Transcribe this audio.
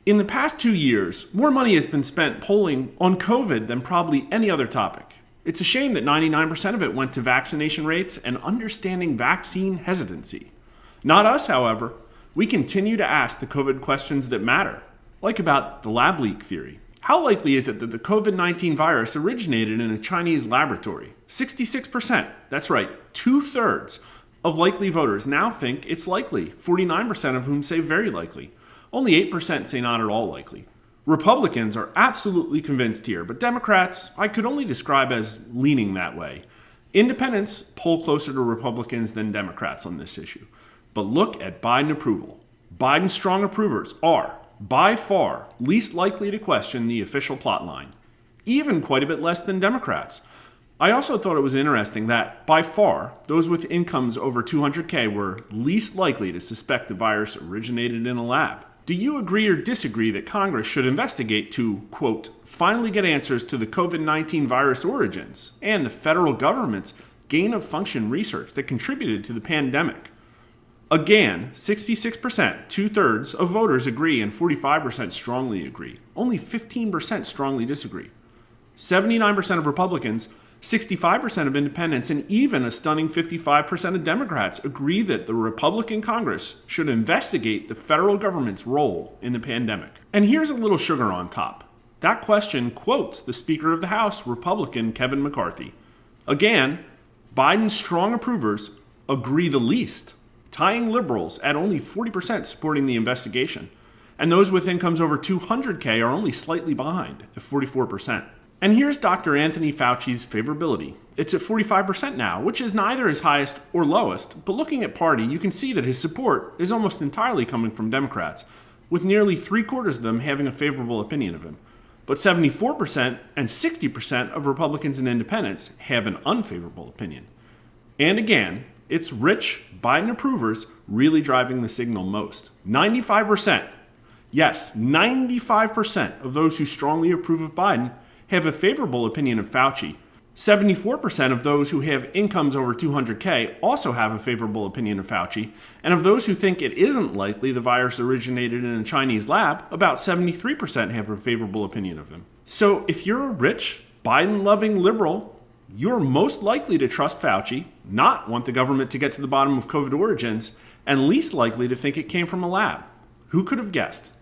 In the past 2 years, more money has been spent polling on COVID than probably any other topic. It's a shame that 99% of it went to vaccination rates and understanding vaccine hesitancy. Not us, however. We continue to ask the COVID questions that matter, like about the lab leak theory. How likely is it that the COVID-19 virus originated in a Chinese laboratory? 66%, that's right, 2/3 of likely voters now think it's likely, 49% of whom say very likely. Only 8% say not at all likely. Republicans are absolutely convinced here, but Democrats I could only describe as leaning that way. Independents poll closer to Republicans than Democrats on this issue. But look at Biden approval. Biden's strong approvers are, by far, least likely to question the official plotline, even quite a bit less than Democrats. I also thought it was interesting that, by far, those with incomes over $200K were least likely to suspect the virus originated in a lab. Do you agree or disagree that Congress should investigate to, quote, finally get answers to the COVID-19 virus origins and the federal government's gain-of-function research that contributed to the pandemic? Again, 66%, 2/3 of voters agree and 45% strongly agree. Only 15% strongly disagree. 79% of Republicans, 65% of independents, and even a stunning 55% of Democrats agree that the Republican Congress should investigate the federal government's role in the pandemic. And here's a little sugar on top. That question quotes the Speaker of the House, Republican Kevin McCarthy. Again, Biden's strong approvers agree the least, tying liberals at only 40% supporting the investigation. And those with incomes over 200K are only slightly behind at 44%. And here's Dr. Anthony Fauci's favorability. It's at 45% now, which is neither his highest or lowest, but looking at party, you can see that his support is almost entirely coming from Democrats, with nearly 3/4 of them having a favorable opinion of him. But 74% and 60% of Republicans and independents have an unfavorable opinion. And again, it's rich Biden approvers really driving the signal most. 95%, yes, 95% of those who strongly approve of Biden have a favorable opinion of Fauci. 74% of those who have incomes over 200K also have a favorable opinion of Fauci. And of those who think it isn't likely the virus originated in a Chinese lab, about 73% have a favorable opinion of him. So if you're a rich, Biden-loving liberal, you're most likely to trust Fauci, not want the government to get to the bottom of COVID origins, and least likely to think it came from a lab. Who could have guessed?